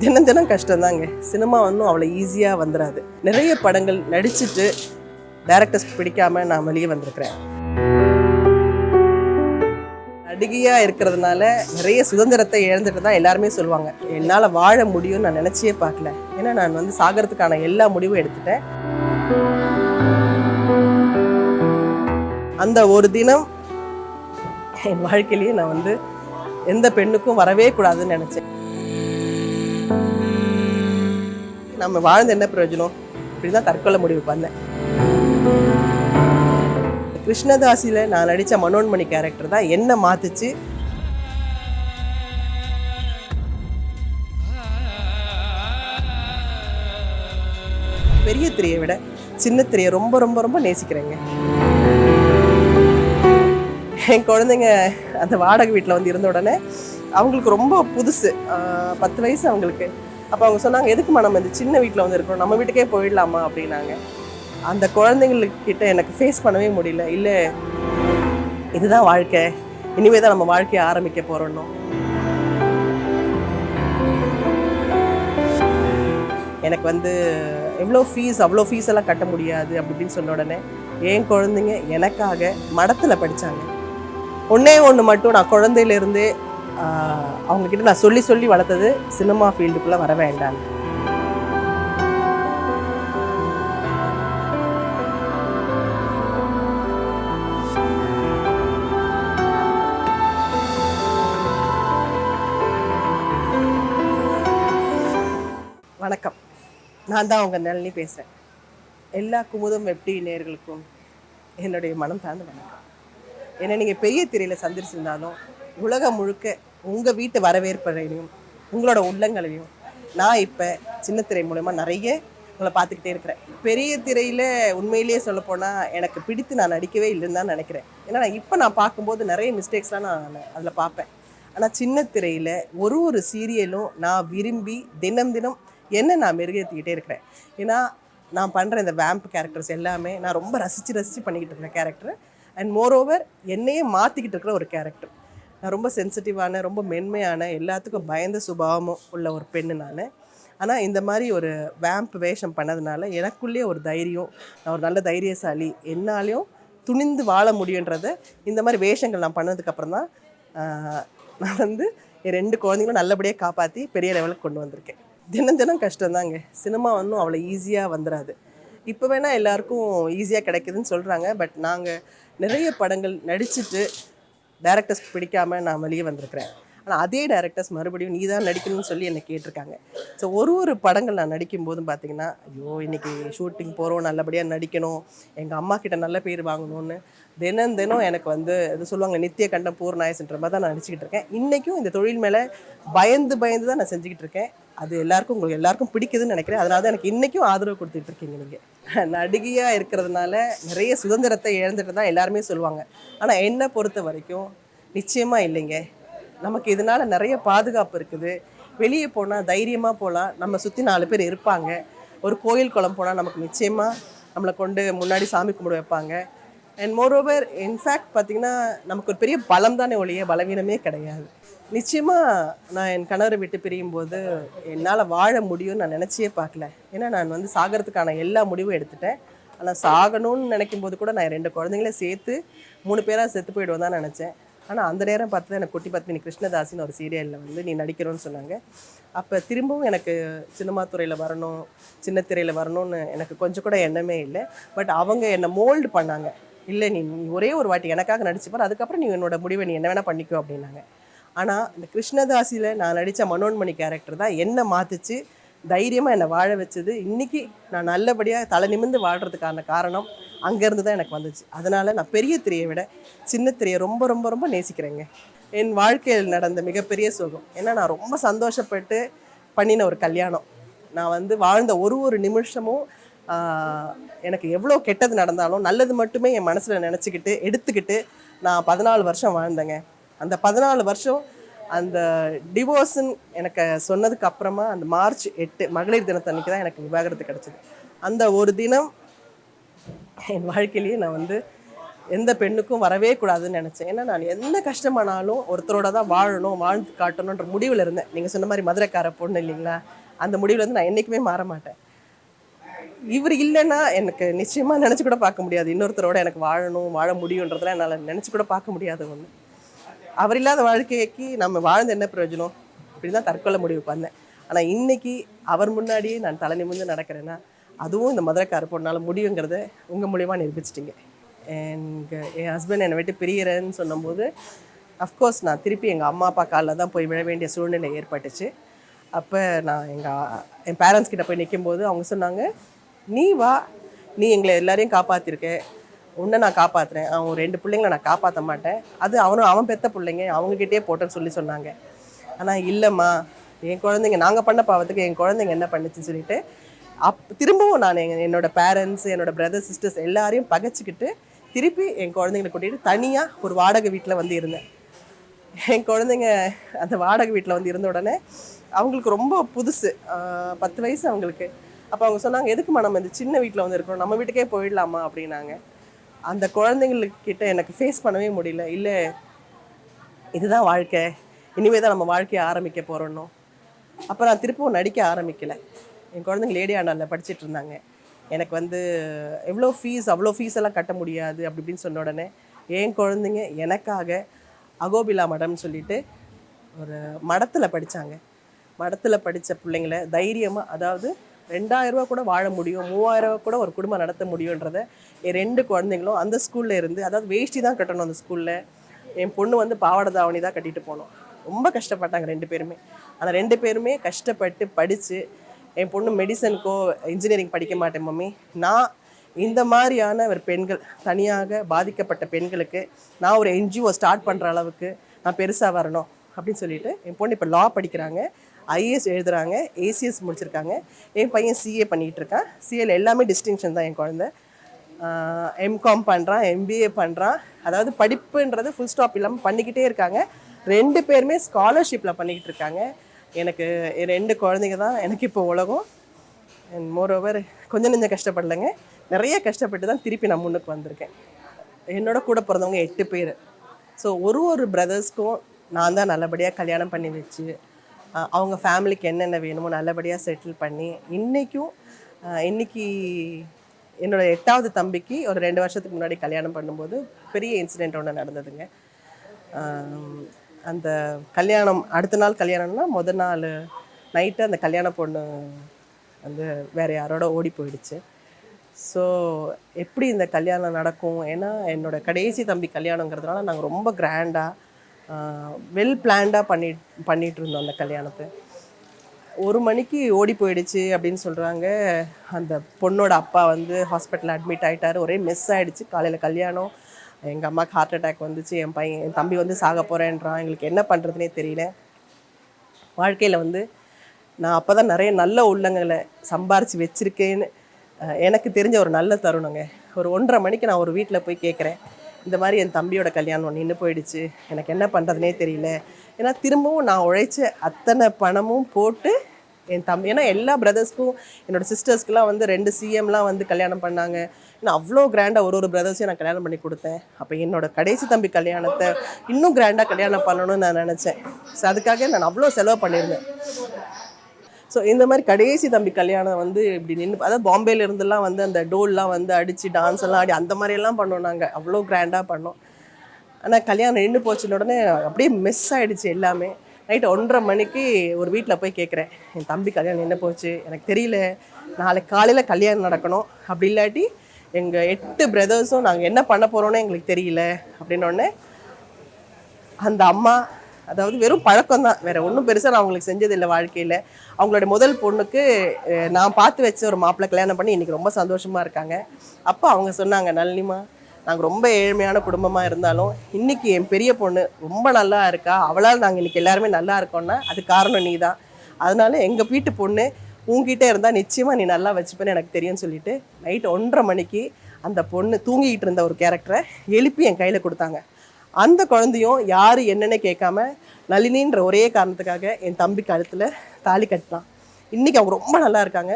தினம் தினம் கஷ்டம்தாங்க. சினிமா அவ்வளோ ஈஸியாக வந்துடாது. நிறைய படங்கள் நடிச்சுட்டு டைரக்டர்ஸ் பிடிக்காம நான் வெளியே வந்திருக்கிறேன். நடிகையாக இருக்கிறதுனால நிறைய சுதந்திரத்தை இழந்துட்டு தான் எல்லாருமே சொல்லுவாங்க. என்னால் வாழ முடியும்னு நான் நினச்சியே பார்க்கல. ஏன்னா நான் சாகிறதுக்கான எல்லா முடிவும் எடுத்துட்டேன். அந்த ஒரு தினம் என் வாழ்க்கையிலேயே நான் எந்த பெண்ணுக்கும் வரவே கூடாதுன்னு நினச்சேன். நம்ம வாழ்ந்து என்ன பிரயோஜனம், இப்படி தான் தற்கொலை முடிவு பண்ணேன். கிருஷ்ணதாசியில் நான் நடித்த மனோன்மணி கேரக்டர் தான் என்ன மாத்துச்சு. பெரிய திரையை விட சின்ன திரையை ரொம்ப ரொம்ப ரொம்ப நேசிக்கிறேங்க. என் குழந்தைங்க அந்த வாடகை வீட்டில் இருந்த உடனே அவங்களுக்கு ரொம்ப புதுசு, 10 வயசு அவங்களுக்கு. அப்போ அவங்க சொன்னாங்க, எதுக்குமா நம்ம இந்த சின்ன வீட்டில் இருக்கணும், நம்ம வீட்டுக்கே போயிடலாமா அப்படின்னாங்க. அந்த குழந்தைங்கக்கிட்ட எனக்கு ஃபேஸ் பண்ணவே முடியல. இல்லை, இதுதான் வாழ்க்கை, இனிமேல் தான் நம்ம வாழ்க்கையை ஆரம்பிக்க போகிறோன்னு. எனக்கு அவ்வளோ ஃபீஸ் எல்லாம் கட்ட முடியாது அப்படின்னு சொன்ன உடனே என் குழந்தைங்க எனக்காக மடத்தில் படித்தாங்க. ஒன்றே ஒன்று மட்டும், நான் குழந்தையிலேருந்தே அவங்கக்கிட்ட நான் சொல்லி சொல்லி வளர்த்தது, சினிமா ஃபீல்டுக்குள்ளே வர வேண்டாம். வணக்கம், நான் தான் உங்கள் நளினி பேசுகிறேன். எல்லா குமுதம் வெப்டி நேயர்களுக்கும் என்னுடைய மனம் சார்ந்த வணக்கம். ஏன்னா நீங்கள் பெரிய திரையில் சந்திச்சிருந்தாலும் உலகம் முழுக்க உங்கள் வீட்டு வரவேற்பையும் உங்களோட உள்ளங்களையும் நான் இப்போ சின்ன திரை மூலமாக நிறைய உங்களை பார்த்துக்கிட்டே இருக்கிறேன். பெரிய திரையில் உண்மையிலேயே சொல்லப்போனால் எனக்கு பிடித்து நான் நடிக்கவே இல்லைன்னு தான் நினைக்கிறேன். ஏன்னா நான் பார்க்கும்போது நிறைய மிஸ்டேக்ஸ்லாம் நான் அதில் பார்ப்பேன். ஆனால் சின்ன திரையில் ஒரு சீரியலும் நான் விரும்பி தினம் தினம் நான் மெருகேற்றிக்கிட்டே இருக்கிறேன். ஏன்னா நான் பண்ணுற இந்த வேம்ப் கேரக்டர்ஸ் எல்லாமே நான் ரொம்ப ரசித்து பண்ணிக்கிட்டு இருக்கிற கேரக்டர். அண்ட் மோரோவர் என்னையே மாற்றிக்கிட்டு இருக்கிற ஒரு கேரக்டர். நான் ரொம்ப சென்சிட்டிவான, ரொம்ப மென்மையான, எல்லாத்துக்கும் பயந்த சுபாவமும் உள்ள ஒரு பெண்ணு நான். ஆனால் இந்த மாதிரி ஒரு வேம்ப் வேஷம் பண்ணதுனால எனக்குள்ளேயே ஒரு தைரியம், நான் ஒரு நல்ல தைரியசாலி, என்னாலையும் துணிந்து வாழ முடியுன்றதை இந்த மாதிரி வேஷங்கள் நான் பண்ணதுக்கப்புறம் தான் நான் என் 2 குழந்தைங்களும் நல்லபடியாக காப்பாற்றி பெரிய லெவலுக்கு கொண்டு வந்திருக்கேன். தினம் தினம் கஷ்டம்தாங்க. சினிமா அவ்வளோ ஈஸியாக வந்துடாது. இப்போ வேணால் எல்லாருக்கும் ஈஸியாக கிடைக்குதுன்னு சொல்கிறாங்க. பட் நாங்கள் நிறைய படங்கள் நடிச்சுட்டு டைரக்டர்ஸ் பிடிக்காமல் நான் வெளியே வந்திருக்கிறேன். ஆனால் அதே டைரக்டர்ஸ் மறுபடியும் நீ தான் நடிக்கணும்னு சொல்லி என்னை கேட்டிருக்காங்க. ஸோ ஒரு படங்கள் நான் நடிக்கும்போதும் பார்த்திங்கன்னா, ஐயோ இன்றைக்கி ஷூட்டிங் போகிறோம், நல்லபடியாக நடிக்கணும், எங்கள் அம்மா கிட்ட நல்ல பேர் வாங்கணும்னு தினம் எனக்கு இது சொல்லுவாங்க, நித்திய கண்டம் பூர்ணாயசுன்ற மாதிரி தான் நான் நடிச்சுக்கிட்டு இருக்கேன். இன்றைக்கும் இந்த தொழில் மேலே பயந்து தான் நான் செஞ்சுக்கிட்டு இருக்கேன். அது உங்களுக்கு எல்லாருக்கும் பிடிக்குதுன்னு நினைக்கிறேன். அதனால தான் எனக்கு இன்றைக்கும் ஆதரவு கொடுத்துட்ருக்கீங்க. நீங்கள் நடிகையாக இருக்கிறதுனால நிறைய சுதந்திரத்தை இழந்துட்டு தான் எல்லாருமே சொல்லுவாங்க. ஆனால் என்னை பொறுத்த வரைக்கும் நிச்சயமாக இல்லைங்க. நமக்கு இதனால் நிறைய பாதுகாப்பு இருக்குது. வெளியே போனால் தைரியமாக போகலாம், நம்ம சுற்றி 4 பேர் இருப்பாங்க. ஒரு கோயில் குளம் போனால் நமக்கு நிச்சயமாக நம்மளை கொண்டு முன்னாடி சாமி கும்பிட வைப்பாங்க. அண்ட் மோரோவர் இன்ஃபேக்ட் பார்த்திங்கன்னா, நமக்கு ஒரு பெரிய பலம் தானே ஒழிய பலவீனமே கிடையாது. நிச்சயமாக நான் என் கணவரை விட்டு பிரியும் போது என்னால் வாழ முடியும்னு நான் நினச்சியே பார்க்கல. ஏன்னா நான் சாகிறதுக்கான எல்லா முடிவும் எடுத்துட்டேன். ஆனால் சாகணும்னு நினைக்கும் போது கூட நான் 2 குழந்தைங்கள சேர்த்து 3 பேராக செத்து போயிடுவோம் தான் நினச்சேன். ஆனால் அந்த நேரம் பார்த்து தான் எனக்கு குட்டி பத்மினி கிருஷ்ணதாசின்னு ஒரு சீரியலில் நீ நடிக்கணும்னு சொன்னாங்க. அப்போ திரும்பவும் எனக்கு சினிமா துறையில் வரணும், சின்ன திரையில் வரணும்னு எனக்கு கொஞ்சம் கூட எண்ணமே இல்லை. பட் அவங்க என்னை மோல்டு பண்ணாங்க. இல்லை, நீ ஒரே ஒரு வாட்டி எனக்காக நடிச்சுப்பார், அதுக்கப்புறம் நீ என்னோட முடிவை நீ என்ன வேணால் பண்ணிக்கோ அப்படின்னாங்க. ஆனால் இந்த கிருஷ்ணதாசியில் நான் நடித்த மனோன்மணி கேரக்டர் தான் என்ன மாற்றுச்சு, தைரியமாக என்னை வாழ வச்சது. இன்றைக்கி நான் நல்லபடியாக தலை நிமிர்ந்து வாழ்கிறதுக்கான காரணம் அங்கேருந்து தான் எனக்கு வந்துச்சு. அதனால் நான் பெரிய திரையை விட சின்ன திரையை ரொம்ப ரொம்ப ரொம்ப நேசிக்கிறேங்க. என் வாழ்க்கையில் நடந்த மிகப்பெரிய சோகம், ஏன்னா நான் ரொம்ப சந்தோஷப்பட்டு பண்ணின ஒரு கல்யாணம். நான் வாழ்ந்த ஒரு நிமிஷமும் எனக்கு எவ்வளோ கெட்டது நடந்தாலும் நல்லது மட்டுமே என் மனசில் நினச்சிக்கிட்டு எடுத்துக்கிட்டு நான் 14 வருஷம் வாழ்ந்தேங்க. அந்த 14 வருஷம் அந்த டிவோர்ஸுன்னு எனக்கு சொன்னதுக்கு அப்புறமா அந்த மார்ச் 8 மகளிர் தினத்தன்னைக்கு தான் எனக்கு விவாகரத்து கிடச்சிது. அந்த ஒரு தினம் என் வாழ்க்கையிலேயே நான் எந்த பெண்ணுக்கும் வரவே கூடாதுன்னு நினச்சேன். ஏன்னா நான் எந்த கஷ்டமானாலும் ஒருத்தரோட தான் வாழணும், வாழ்ந்து காட்டணுன்ற முடிவில் இருந்தேன். நீங்கள் சொன்ன மாதிரி மதுரைக்கார பொண்ணு இல்லைங்களா, அந்த முடிவில் வந்து நான் என்றைக்குமே மாற மாட்டேன். இவர் இல்லைன்னா எனக்கு நிச்சயமாக நினச்சி கூட பார்க்க முடியாது. இன்னொருத்தரோட எனக்கு வாழணும், வாழ முடியுன்றதெல்லாம் என்னால் நினச்சி கூட பார்க்க முடியாத ஒன்று. அவர் இல்லாத வாழ்க்கைக்கு நம்ம வாழ்ந்து என்ன பிரயோஜனம் அப்படின்னு தான் தற்கொலை முடிவு பண்ணேன். ஆனால் இன்னைக்கு அவர் முன்னாடியே நான் தலை நிமிர்ந்து நடக்கிறேன்னா அதுவும் இந்த மதுரைக்கார பொண்ணால் முடியுங்கிறத உங்கள் மூலியமாக நிரூபிச்சிட்டிங்க. என் ஹஸ்பண்ட் என்னை விட்டு பிரியறேன்னு சொன்னபோது அஃப்கோர்ஸ் நான் திருப்பி எங்கள் அம்மா அப்பா காலில் தான் போய் விழ வேண்டிய சூழ்நிலை ஏற்பட்டுச்சு. அப்போ நான் என் பேரண்ட்ஸ் கிட்ட போய் நிற்கும்போது அவங்க சொன்னாங்க, நீ வா, நீ எங்களை எல்லாரையும் காப்பாற்றிருக்க, உன்னை நான் காப்பாற்றுறேன், அவன் 2 பிள்ளைங்களை நான் காப்பாற்ற மாட்டேன், அது அவன் பெற்ற பிள்ளைங்க, அவங்ககிட்டே போட்டேன்னு சொன்னாங்க. ஆனால் இல்லைம்மா, என் குழந்தைங்க நாங்கள் பண்ண பாவத்துக்கு என் குழந்தைங்க என்ன பண்ணுச்சுன்னு சொல்லிட்டு திரும்பவும் நான் என்னோடய பேரண்ட்ஸ், என்னோடய பிரதர்ஸ் சிஸ்டர்ஸ் எல்லாரையும் பகைச்சிக்கிட்டு திருப்பி என் குழந்தைங்களை கூட்டிகிட்டு தனியாக ஒரு வாடகை வீட்டில் வந்து இருந்தேன். என் குழந்தைங்க அந்த வாடகை வீட்டில் வந்து இருந்த உடனே அவங்களுக்கு ரொம்ப புதுசு, 10 வயசு அவங்களுக்கு. அப்போ அவங்க சொன்னாங்க, எதுக்குமா நம்ம இந்த சின்ன வீட்டில் வந்து இருக்கிறோம், நம்ம வீட்டுக்கே போயிடலாமா அப்படின்னாங்க. அந்த குழந்தைங்கக்கிட்ட எனக்கு ஃபேஸ் பண்ணவே முடியல. இல்லை, இதுதான் வாழ்க்கை, இனிமேல் தான் நம்ம வாழ்க்கையை ஆரம்பிக்க போகிறோன்னோ. அப்போ நான் திருப்பவும் நடிக்க ஆரம்பிக்கலை. என் குழந்தைங்க லேடி ஆண்டாலில் படிச்சுட்டு இருந்தாங்க. எனக்கு வந்து அவ்வளோ ஃபீஸ் எல்லாம் கட்ட முடியாது அப்படி இப்படின்னு சொன்ன உடனே என் குழந்தைங்க எனக்காக அகோபிலா மடம்னு சொல்லிட்டு ஒரு மடத்தில் படித்தாங்க. மடத்தில் படித்த பிள்ளைங்கள தைரியமாக, அதாவது 2000 ரூபா கூட வாழ முடியும், 3000 ரூபா கூட ஒரு குடும்பம் நடத்த முடியுன்றதை என் 2 குழந்தைங்களும் அந்த ஸ்கூலில் இருந்து, அதாவது வேஷ்டி தான் கட்டணும் அந்த ஸ்கூலில், என் பொண்ணு வந்து பாவாடை தாவணி தான் கட்டிட்டு போனோம். ரொம்ப கஷ்டப்பட்டாங்க 2 பேருமே. ஆனால் 2 பேருமே கஷ்டப்பட்டு படித்து, என் பொண்ணு மெடிசனுக்கோ இன்ஜினியரிங் படிக்க மாட்டேன் மம்மி, நான் இந்த மாதிரியான ஒரு பெண்கள், தனியாக பாதிக்கப்பட்ட பெண்களுக்கு நான் ஒரு என்ஜிஓ ஸ்டார்ட் பண்ணுற அளவுக்கு நான் பெருசாக வரணும் அப்படின்னு சொல்லிட்டு என் பொண்ணு இப்போ லா படிக்கிறாங்க, ஐஏஎஸ் எழுதுகிறாங்க, ஏசிஎஸ் முடிச்சிருக்காங்க. என் பையன் சிஏ பண்ணிகிட்டு இருக்கான். சிஏல எல்லாமே டிஸ்டிங்ஷன் தான். என் குழந்தை எம்காம் பண்ணுறான், எம்பிஏ பண்ணுறான். அதாவது படிப்புன்றது ஃபுல் ஸ்டாப் இல்லாமல் பண்ணிக்கிட்டே இருக்காங்க. 2 பேருமே ஸ்காலர்ஷிப்பில் பண்ணிக்கிட்டு இருக்காங்க. எனக்கு என் 2 குழந்தைங்க தான் எனக்கு இப்போ உலகம். அண்ட் மோரோவர் கொஞ்சம் நெஞ்சம் கஷ்டப்படலைங்க, நிறைய கஷ்டப்பட்டு தான் திருப்பி நான் முன்னுக்கு வந்திருக்கேன். என்னோட கூட பிறந்தவங்க 8 பேர். ஸோ ஒரு பிரதர்ஸ்க்கும் நான் தான் நல்லபடியாக கல்யாணம் பண்ணி வச்சு, அவங்க ஃபேமிலிக்கு என்னென்ன வேணுமோ நல்லபடியாக செட்டில் பண்ணி, இன்னைக்கு என்னோட 8வது தம்பிக்கு ஒரு 2 வருஷத்துக்கு முன்னாடி கல்யாணம் பண்ணும்போது பெரிய இன்சிடெண்ட் ஒன்று நடந்ததுங்க. அந்த கல்யாணம் அடுத்த நாள் கல்யாணம்னா முதல் நாள் நைட்டு அந்த கல்யாண பொண்ணு வந்து வேறு யாரோட ஓடி போயிடுச்சு. ஸோ எப்படி இந்த கல்யாணம் நடக்கும், ஏன்னா என்னோடய கடைசி தம்பி கல்யாணங்கிறதுனால நாங்கள் ரொம்ப கிராண்டாக வெல் பிளான்டாக பண்ணிகிட்டு இருந்தோம் அந்த கல்யாணத்தை. 1 மணிக்கு ஓடி போயிடுச்சு அப்படின்னு சொல்கிறாங்க. அந்த பொண்ணோட அப்பா வந்து ஹாஸ்பிட்டலில் அட்மிட் ஆகிட்டார். ஒரே மிஸ் ஆகிடுச்சு. காலையில் கல்யாணம், எங்கள் அம்மாவுக்கு ஹார்ட் அட்டாக் வந்துச்சு, என் தம்பி வந்து சாக போகிறேன்றான். எங்களுக்கு என்ன பண்ணுறதுனே தெரியல. வாழ்க்கையில் வந்து நான் அப்போ தான் நிறைய நல்ல உள்ளங்களை சம்பாரித்து வச்சுருக்கேன்னு எனக்கு தெரிஞ்ச ஒரு நல்ல தருணங்க. ஒரு 1:30 மணிக்கு நான் ஒரு வீட்டில் போய் கேட்குறேன், இந்த மாதிரி என் தம்பியோட கல்யாணம் நின்று போயிடுச்சு, எனக்கு என்ன பண்ணுறதுனே தெரியல. ஏன்னா திரும்பவும் நான் உழைச்ச அத்தனை பணமும் போட்டு என் தம்பி, ஏன்னா எல்லா பிரதர்ஸ்க்கும் என்னோடய சிஸ்டர்ஸ்க்கெலாம் வந்து 2 சிஎம்லாம் வந்து கல்யாணம் பண்ணாங்க. நான் அவ்வளோ கிராண்டாக ஒரு பிரதர்ஸையும் நான் கல்யாணம் பண்ணி கொடுத்தேன். அப்போ என்னோடய கடைசி தம்பி கல்யாணத்தை இன்னும் கிராண்டாக கல்யாணம் பண்ணணும்னு நான் நினச்சேன். ஸோ அதுக்காக நான் அவ்வளோ செலவு பண்ணியிருந்தேன். ஸோ இந்த மாதிரி கடைசி தம்பி கல்யாணம் வந்து இப்படி நின்று, அதாவது பாம்பேல இருந்தெல்லாம் வந்து அந்த டோல்லாம் வந்து அடித்து டான்ஸ் எல்லாம் ஆடி அந்த மாதிரியெல்லாம் பண்ணோம். நாங்கள் அவ்வளோ கிராண்டாக பண்ணோம். ஆனால் கல்யாணம் நின்று போச்சுன்னு உடனே அப்படியே மிஸ் ஆகிடுச்சு எல்லாமே. நைட்டு 1:30 மணிக்கு ஒரு வீட்டில் போய் கேட்குறேன், என் தம்பி கல்யாணம் நின்று போச்சு, எனக்கு தெரியல, நாளைக்கு காலையில் கல்யாணம் நடக்கணும், அப்படி இல்லாட்டி எங்கள் 8 பிரதர்ஸும் நாங்கள் என்ன பண்ண போகிறோன்னு எங்களுக்கு தெரியல அப்படின்னோடனே அந்த அம்மா, அதாவது வெறும் பழக்கம் தான், வேறு ஒன்றும் பெருசாக நான் அவங்களுக்கு செஞ்சதில்லை வாழ்க்கையில். அவங்களோட முதல் பொண்ணுக்கு நான் பார்த்து வச்ச ஒரு மாப்பிள்ளை கல்யாணம் பண்ணி இன்றைக்கி ரொம்ப சந்தோஷமாக இருக்காங்க. அப்போ அவங்க சொன்னாங்க, நளினிமா, நாங்கள் ரொம்ப ஏழ்மையான குடும்பமாக இருந்தாலும் இன்றைக்கி என் பெரிய பொண்ணு ரொம்ப நல்லா இருக்கா, அவளால் நாங்கள் இன்றைக்கி எல்லாருமே நல்லா இருக்கோன்னா அது காரணம் நீ தான். அதனால எங்கள் வீட்டு பொண்ணு உங்ககிட்ட இருந்தால் நிச்சயமாக நீ நல்லா வச்சுப்பேன்னு எனக்கு தெரியும்னு சொல்லிட்டு நைட்டு 1:30 மணிக்கு அந்த பொண்ணு தூங்கிக்கிட்டு இருந்த ஒரு கேரக்டரை எழுப்பி என் கையில் கொடுத்தாங்க. அந்த குழந்தையும் யார் என்னென்னு கேட்காம நளினின்ற ஒரே காரணத்துக்காக என் தம்பி கழுத்தில் தாலி கட்டினான். இன்றைக்கி அவங்க ரொம்ப நல்லா இருக்காங்க.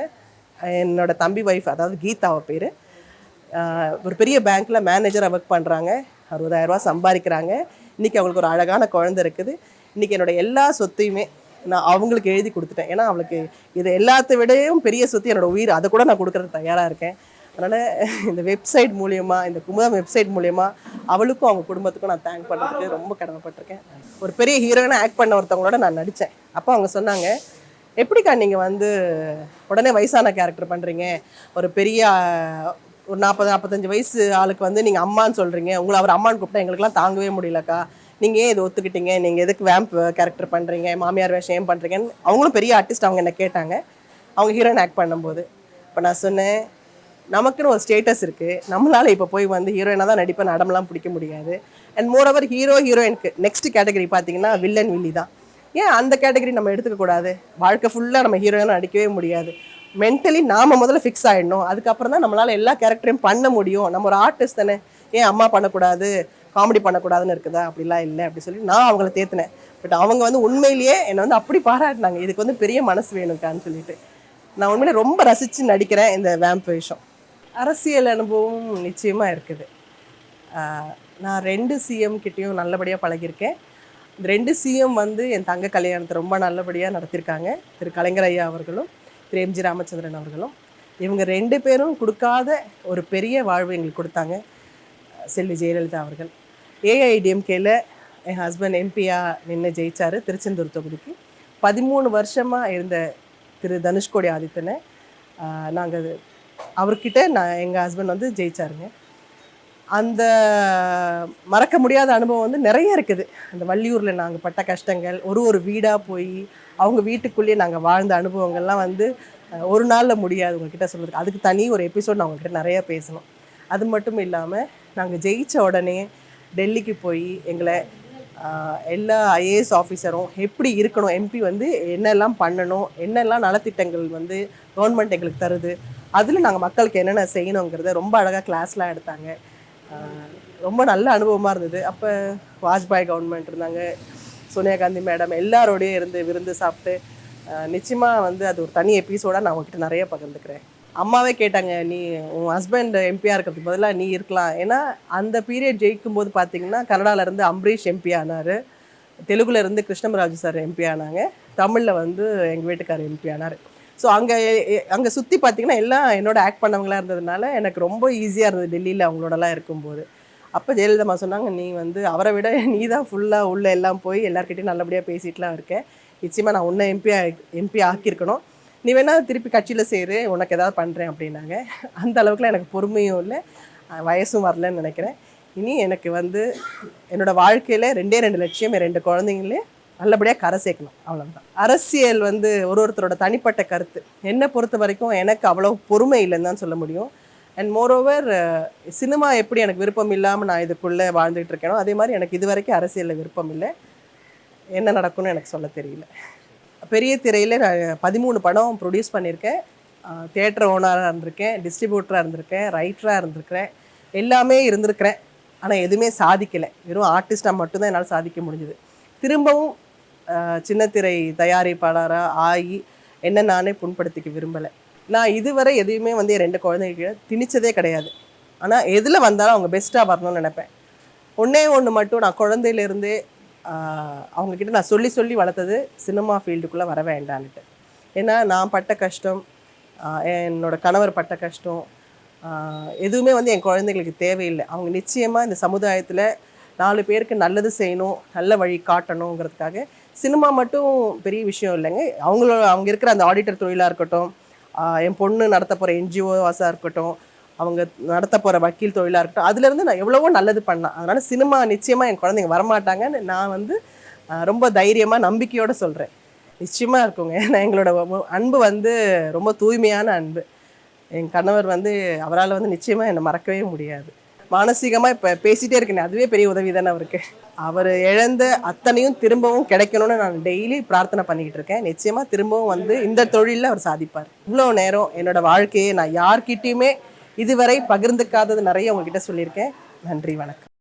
என்னோடய தம்பி ஒய்ஃப், அதாவது கீதாவை பேர், ஒரு பெரிய பேங்க்கில் மேனேஜராக ஒர்க் பண்ணுறாங்க, 60,000 சம்பாதிக்கிறாங்க. இன்றைக்கி அவங்களுக்கு ஒரு அழகான குழந்தை இருக்குது. இன்றைக்கி என்னோடய எல்லா சொத்தையுமே நான் அவங்களுக்கு எழுதி கொடுத்துட்டேன். ஏன்னா அவளுக்கு இது எல்லாத்த விடையும் பெரிய சொத்து என்னோடய உயிர். அதை கூட நான் கொடுக்குறதுக்கு தயாராக இருக்கேன். அதனால் இந்த வெப்சைட் மூலயமா, இந்த குமுதம் வெப்சைட் மூலயமா அவளுக்கும் அவங்க குடும்பத்துக்கும் நான் தேங்க் பண்ணுறதுக்கு ரொம்ப கடமைப்பட்டிருக்கேன். ஒரு பெரிய ஹீரோயினாக ஆக்ட் பண்ண ஒருத்தவங்களோட நான் நடித்தேன். அப்போ அவங்க சொன்னாங்க, எப்படிக்கா நீங்கள் வந்து உடனே வயசான கேரக்டர் பண்ணுறீங்க, ஒரு பெரிய ஒரு 40-45 வயசு ஆளுக்கு வந்து நீங்கள் அம்மான்னு சொல்கிறீங்க, உங்களை அவர் அம்மான்னு கூப்பிட்டா எங்களுக்குலாம் தாங்கவே முடியலக்கா, நீங்கள் ஏன் இதை ஒத்துக்கிட்டீங்க, நீங்கள் எதுக்கு வேம்ப் கேரக்டர் பண்ணுறீங்க, மாமியார் வேஷம் ஏன் பண்ணுறீங்கன்னு அவங்களும் பெரிய ஆர்டிஸ்ட் அவங்க என்ன கேட்டாங்க அவங்க ஹீரோயின் ஆக்ட் பண்ணும்போது. இப்போ நான் சொன்னேன், நமக்குன்னு ஒரு ஸ்டேட்டஸ் இருக்குது, நம்மளால் இப்போ போய் வந்து ஹீரோயினாக தான் நடிப்பேன், நடமெல்லாம் பிடிக்க முடியாது. அண்ட் மோரோவர் ஹீரோயினுக்கு நெக்ஸ்ட் கேட்டகரி பார்த்தீங்கன்னா வில்லன் வில்லி தான். ஏன் அந்த கேட்டகரி நம்ம எடுத்துக்கக்கூடாது? வாழ்க்கை ஃபுல்லாக நம்ம ஹீரோயினாக நடிக்கவே முடியாது. மென்டலி நாம் முதல்ல ஃபிக்ஸ் ஆகிடணும், அதுக்கப்புறம் தான் நம்மளால் எல்லா கேரக்டரையும் பண்ண முடியும். நம்ம ஒரு ஆர்டிஸ்ட் தானே, ஏன் அம்மா பண்ணக்கூடாது, காமெடி பண்ணக்கூடாதுன்னு இருக்குதா? அப்படிலாம் இல்லை அப்படி சொல்லி நான் அவங்கள தேத்தினேன். பட் அவங்க வந்து உண்மையிலேயே என்னை வந்து அப்படி பாராட்டினாங்க, இதுக்கு வந்து பெரிய மனசு வேணுக்கான்னு சொல்லிட்டு. நான் உண்மையிலே ரொம்ப ரசித்து நடிக்கிறேன் இந்த வேம்ப் வேஷம். அரசியல் அனுபவம் நிச்சயமாக இருக்குது. நான் 2 சிஎம் கிட்டேயும் நல்லபடியாக பழகியிருக்கேன். இந்த 2 சிஎம் வந்து என் தங்க கல்யாணத்தை ரொம்ப நல்லபடியாக நடத்தியிருக்காங்க. திரு கலைஞர் ஐயா அவர்களும் திரு எம்ஜி ராமச்சந்திரன் அவர்களும். இவங்க 2 பேரும் கொடுக்காத ஒரு பெரிய வாழ்வு எங்களுக்கு கொடுத்தாங்க செல்வி ஜெயலலிதா அவர்கள். ஏஐடிஎம்கேல என் ஹஸ்பண்ட் எம்பியாக நின்று ஜெயிச்சார் திருச்செந்தூர் தொகுதிக்கு. 13 வருஷமாக இருந்த திரு தனுஷ்கோடி ஆதித்தனை நாங்கள் அவர்கிட்ட எங்கள் ஹஸ்பண்ட் வந்து ஜெயிச்சாருங்க. அந்த மறக்க முடியாத அனுபவம் வந்து நிறைய இருக்குது. அந்த வள்ளியூரில் நாங்கள் பட்ட கஷ்டங்கள், ஒரு வீடாக போய் அவங்க வீட்டுக்குள்ளேயே நாங்கள் வாழ்ந்த அனுபவங்கள்லாம் வந்து ஒரு நாளில் முடியாது உங்கள்கிட்ட சொல்கிறதுக்கு. அதுக்கு தனி ஒரு எபிசோட் நான் உங்கள்கிட்ட நிறையா பேசணும். அது மட்டும் இல்லாமல் நாங்கள் ஜெயித்த உடனே டெல்லிக்கு போய் எங்களை எல்லா ஐஏஎஸ் ஆஃபீஸரும் எப்படி இருக்கணும், எம்பி வந்து என்னெல்லாம் பண்ணணும், என்னெல்லாம் நலத்திட்டங்கள் வந்து கவர்மெண்ட் எங்களுக்கு தருது, அதில் நாங்கள் மக்களுக்கு என்னென்ன செய்யணுங்கிறத ரொம்ப அழகாக கிளாஸ்லாம் எடுத்தாங்க. ரொம்ப நல்ல அனுபவமாக இருந்தது. அப்போ வாஜ்பாய் கவர்மெண்ட் இருந்தாங்க, சோனியா காந்தி மேடம் எல்லாரோடையும் இருந்து விருந்து சாப்பிட்டு நிச்சயமாக வந்து அது ஒரு தனி எபிசோடாக நான் உங்ககிட்ட நிறைய பகிர்ந்துக்கிறேன். அம்மாவே கேட்டாங்க, நீ உன் ஹஸ்பண்ட் எம்பியாக இருக்கிறதுக்கு பதிலாக நீ இருக்கலாம். ஏன்னா அந்த பீரியட் ஜெயிக்கும்போது பார்த்தீங்கன்னா கன்னடாவிலேருந்து அம்பரீஷ் எம்பி ஆனார், தெலுங்குலேருந்து கிருஷ்ணமராஜு சார் எம்பி ஆனாங்க, தமிழில் வந்து எங்கள் வீட்டுக்காரர் எம்பி ஆனார். ஸோ அங்கே சுற்றி பார்த்திங்கன்னா எல்லாம் என்னோட ஆக்ட் பண்ணவங்களாக இருந்ததுனால எனக்கு ரொம்ப ஈஸியாக இருந்தது டெல்லியில் அவங்களோடலாம் இருக்கும்போது. அப்போ ஜெயலலிதா சொன்னாங்க, நீ வந்து அவரை விட நீ தான் ஃபுல்லாக உள்ளே எல்லாம் போய் எல்லாருக்கிட்டையும் நல்லபடியாக பேசிகிட்டுலாம் இருக்கேன், நிச்சயமாக நான் உன்னை எம்பி ஆக்கியிருக்கணும், நீ வேணால் திருப்பி கட்சியில் சேரு, உனக்கு ஏதாவது பண்ணுறேன் அப்படின்னாங்க. அந்த அளவுக்குலாம் எனக்கு பொறுமையும் இல்லை, வயசும் வரலன்னு நினைக்கிறேன். இனி எனக்கு வந்து என்னோடய வாழ்க்கையில் 2 லட்சியம், 2 குழந்தைங்களே நல்லபடியாக கரை சேர்க்கணும், அவ்வளோதான். அரசியல் வந்து ஒருத்தரோட தனிப்பட்ட கருத்து. என்னை பொறுத்த வரைக்கும் எனக்கு அவ்வளோ பொறுமை இல்லைன்னு தான் சொல்ல முடியும். அண்ட் மோரோவர் சினிமா எப்படி எனக்கு விருப்பம் இல்லாமல் நான் இதுக்குள்ளே வாழ்ந்துகிட்டு இருக்கேனோ அதே மாதிரி எனக்கு இது வரைக்கும் அரசியலில் விருப்பம் இல்லை. என்ன நடக்கும்னு எனக்கு சொல்ல தெரியல. பெரிய திரையில் நான் 13 படம் ப்ரொடியூஸ் பண்ணியிருக்கேன். தியேட்டர் ஓனராக இருந்திருக்கேன், டிஸ்ட்ரிபியூட்டராக இருந்திருக்கேன், ரைட்டராக இருந்திருக்கிறேன், எல்லாமே இருந்திருக்கிறேன். ஆனால் எதுவுமே சாதிக்கலை. வெறும் ஆர்டிஸ்டாக மட்டும்தான் என்னால் சாதிக்க முடிஞ்சுது. திரும்பவும் சின்னத்திரை தயாரிப்பாளராக ஆகி என்ன நானே புண்படுத்திக்க விரும்பலை. நான் இதுவரை எதையுமே வந்து 2 குழந்தைங்க திணிச்சதே கிடையாது. ஆனால் எதில் வந்தாலும் அவங்க பெஸ்ட்டாக வரணும்னு நினைப்பேன். ஒன்று மட்டும் நான் குழந்தையிலேருந்தே அவங்கக்கிட்ட நான் சொல்லி வளர்த்தது சினிமா ஃபீல்டுக்குள்ளே வர வேண்டான்ட்டு. ஏன்னா நான் பட்ட கஷ்டம், என்னோடய கணவர் பட்ட கஷ்டம் எதுவுமே வந்து என் குழந்தைங்களுக்கு தேவையில்லை. அவங்க நிச்சயமாக இந்த சமுதாயத்தில் 4 பேருக்கு நல்லது செய்யணும், நல்ல வழி காட்டணுங்கிறதுக்காக. சினிமா மட்டும் பெரிய விஷயம் இல்லைங்க, அவங்க இருக்கிற அந்த ஆடிட்டர் தொழிலாக இருக்கட்டும், என் பொண்ணு நடத்த போகிற என்ஜிஓஸாக இருக்கட்டும், அவங்க நடத்த போகிற வக்கீல் தொழிலாக இருக்கட்டும், அதுலேருந்து நான் எவ்வளவோ நல்லது பண்ணேன். அதனால் சினிமா நிச்சயமாக என் குழந்தைங்க வரமாட்டாங்கன்னு நான் வந்து ரொம்ப தைரியமாக நம்பிக்கையோடு சொல்கிறேன். நிச்சயமாக இருக்குங்க. நான் எங்களோட அன்பு வந்து ரொம்ப தூய்மையான அன்பு. என் கணவர் வந்து அவரால் வந்து நிச்சயமாக என்னை மறக்கவே முடியாது. மானசீகமாக இப்போ பேசிகிட்டே இருக்கேன், அதுவே பெரிய உதவி தானே அவருக்கு. அவர் இழந்த அத்தனையும் திரும்பவும் கிடைக்கணும்னு நான் டெய்லி பிரார்த்தனை பண்ணிக்கிட்டு இருக்கேன். நிச்சயமாக திரும்பவும் வந்து இந்த தொழிலில் அவர் சாதிப்பார். இவ்வளோ நேரம் என்னோடய வாழ்க்கையை நான் யார்கிட்டையுமே இதுவரை பகிர்ந்துக்காதது நிறைய உங்ககிட்ட சொல்லியிருக்கேன். நன்றி, வணக்கம்.